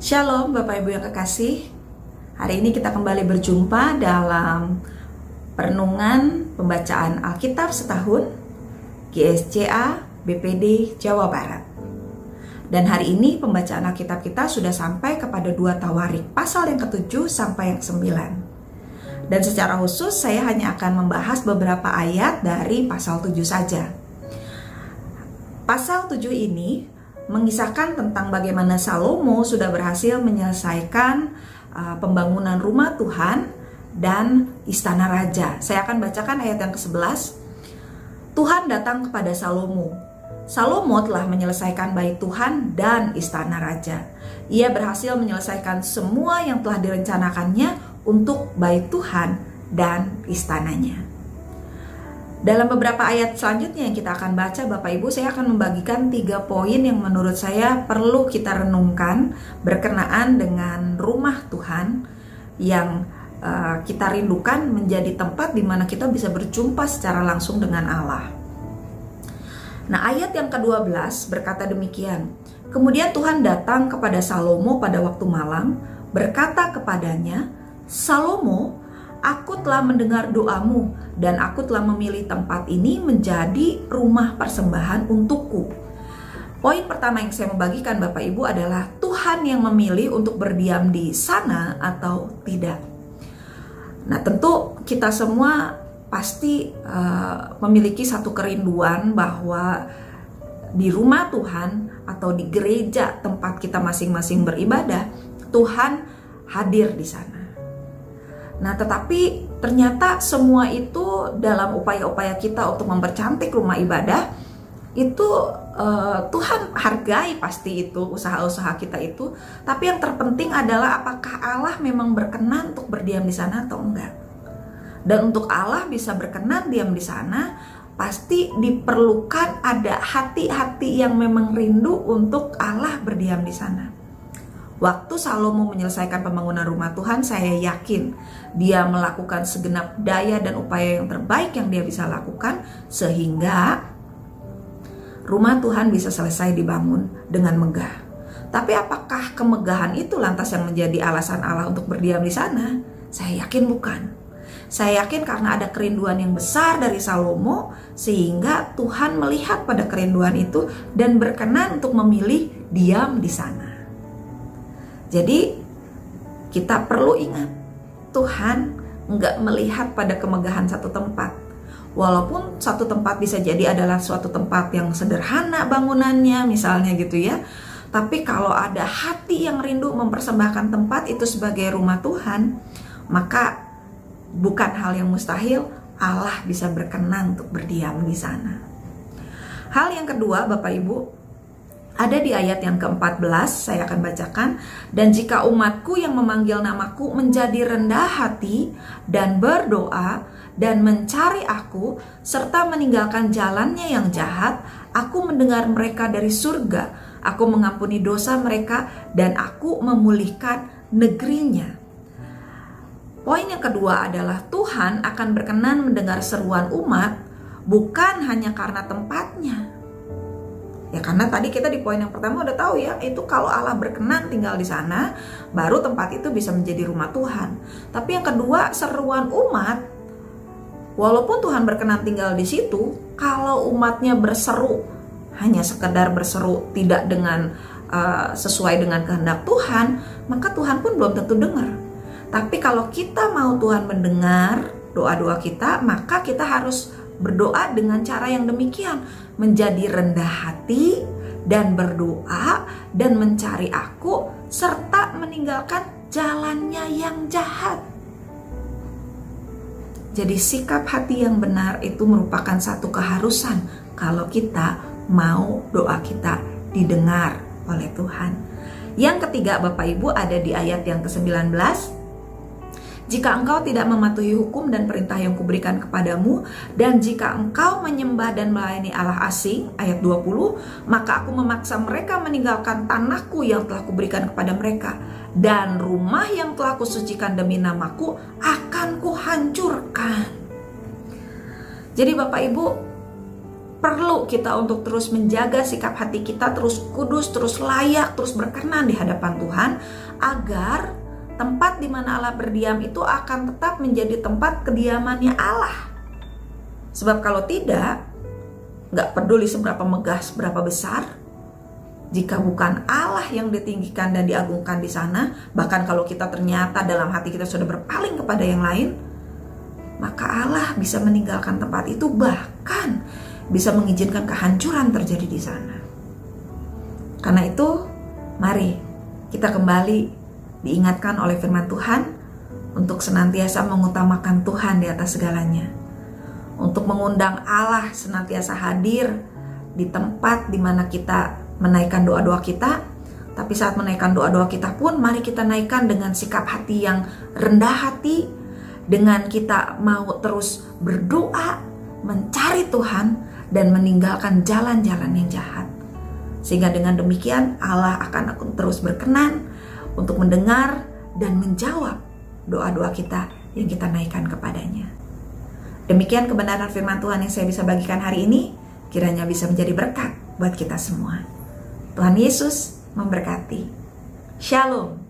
Shalom Bapak Ibu yang kekasih. Hari ini kita kembali berjumpa dalam perenungan pembacaan Alkitab setahun GSCA BPD Jawa Barat. Dan hari ini pembacaan Alkitab kita sudah sampai kepada 2 Tawarik, pasal yang ke-7 sampai yang ke-9. Dan secara khusus saya hanya akan membahas beberapa ayat dari pasal 7 saja. Pasal 7 ini mengisahkan tentang bagaimana Salomo sudah berhasil menyelesaikan pembangunan rumah Tuhan dan istana raja. Saya akan bacakan ayat yang ke-11. Tuhan datang kepada Salomo. Salomo telah menyelesaikan bait Tuhan dan istana raja. Ia berhasil menyelesaikan semua yang telah direncanakannya untuk bait Tuhan dan istananya. Dalam beberapa ayat selanjutnya yang kita akan baca, Bapak Ibu, saya akan membagikan 3 poin yang menurut saya perlu kita renungkan berkenaan dengan rumah Tuhan yang kita rindukan menjadi tempat di mana kita bisa berjumpa secara langsung dengan Allah. Nah, ayat yang ke-12 berkata demikian. Kemudian Tuhan datang kepada Salomo pada waktu malam, berkata kepadanya, "Salomo, aku telah mendengar doamu dan aku telah memilih tempat ini menjadi rumah persembahan untukku." Poin pertama yang saya membagikan Bapak Ibu adalah Tuhan yang memilih untuk berdiam di sana atau tidak. Nah, tentu kita semua pasti memiliki satu kerinduan bahwa di rumah Tuhan atau di gereja tempat kita masing-masing beribadah, Tuhan hadir di sana. Nah, tetapi ternyata semua itu dalam upaya-upaya kita untuk mempercantik rumah ibadah itu Tuhan hargai pasti itu usaha-usaha kita itu. Tapi yang terpenting adalah apakah Allah memang berkenan untuk berdiam di sana atau enggak. Dan untuk Allah bisa berkenan diam di sana, pasti diperlukan ada hati-hati yang memang rindu untuk Allah berdiam di sana. Waktu Salomo menyelesaikan pembangunan rumah Tuhan, saya yakin dia melakukan segenap daya dan upaya yang terbaik yang dia bisa lakukan sehingga rumah Tuhan bisa selesai dibangun dengan megah. Tapi apakah kemegahan itu lantas yang menjadi alasan Allah untuk berdiam di sana? Saya yakin bukan. Saya yakin karena ada kerinduan yang besar dari Salomo sehingga Tuhan melihat pada kerinduan itu dan berkenan untuk memilih diam di sana. Jadi kita perlu ingat, Tuhan nggak melihat pada kemegahan satu tempat. Walaupun satu tempat bisa jadi adalah suatu tempat yang sederhana bangunannya misalnya gitu ya. Tapi kalau ada hati yang rindu mempersembahkan tempat itu sebagai rumah Tuhan, maka bukan hal yang mustahil Allah bisa berkenan untuk berdiam di sana. Hal yang kedua Bapak Ibu, ada di ayat yang ke-14, saya akan bacakan. Dan jika umatku yang memanggil namaku menjadi rendah hati dan berdoa dan mencari aku, serta meninggalkan jalannya yang jahat, aku mendengar mereka dari surga, aku mengampuni dosa mereka, dan aku memulihkan negerinya. Poin yang kedua adalah Tuhan akan berkenan mendengar seruan umat, bukan hanya karena tempatnya. Ya, karena tadi kita di poin yang pertama udah tahu ya, itu kalau Allah berkenan tinggal di sana, baru tempat itu bisa menjadi rumah Tuhan. Tapi yang kedua, seruan umat, walaupun Tuhan berkenan tinggal di situ, kalau umatnya berseru, hanya sekedar berseru tidak dengan sesuai dengan kehendak Tuhan, maka Tuhan pun belum tentu dengar. Tapi kalau kita mau Tuhan mendengar doa-doa kita, maka kita harus berdoa dengan cara yang demikian, menjadi rendah hati dan berdoa dan mencari aku serta meninggalkan jalannya yang jahat. Jadi sikap hati yang benar itu merupakan satu keharusan kalau kita mau doa kita didengar oleh Tuhan. Yang ketiga Bapak Ibu ada di ayat yang ke-19. Jika engkau tidak mematuhi hukum dan perintah yang kuberikan kepadamu, dan jika engkau menyembah dan melayani Allah asing, ayat 20, maka aku memaksa mereka meninggalkan tanahku yang telah kuberikan kepada mereka, dan rumah yang telah kusucikan demi namaku akan kuhancurkan. Jadi Bapak Ibu, perlu kita untuk terus menjaga sikap hati kita terus kudus, terus layak, terus berkenan di hadapan Tuhan, agar tempat di mana Allah berdiam itu akan tetap menjadi tempat kediamannya Allah. Sebab kalau tidak, gak peduli seberapa megah, seberapa besar, jika bukan Allah yang ditinggikan dan diagungkan di sana, bahkan kalau kita ternyata dalam hati kita sudah berpaling kepada yang lain, maka Allah bisa meninggalkan tempat itu, bahkan bisa mengizinkan kehancuran terjadi di sana. Karena itu, mari kita kembali diingatkan oleh firman Tuhan untuk senantiasa mengutamakan Tuhan di atas segalanya, untuk mengundang Allah senantiasa hadir di tempat di mana kita menaikkan doa-doa kita. Tapi saat menaikkan doa-doa kita pun, mari kita naikkan dengan sikap hati yang rendah hati, dengan kita mau terus berdoa, mencari Tuhan, dan meninggalkan jalan-jalan yang jahat. Sehingga dengan demikian Allah akan terus berkenan untuk mendengar dan menjawab doa-doa kita yang kita naikkan kepadanya. Demikian kebenaran firman Tuhan yang saya bisa bagikan hari ini, kiranya bisa menjadi berkat buat kita semua. Tuhan Yesus memberkati. Shalom.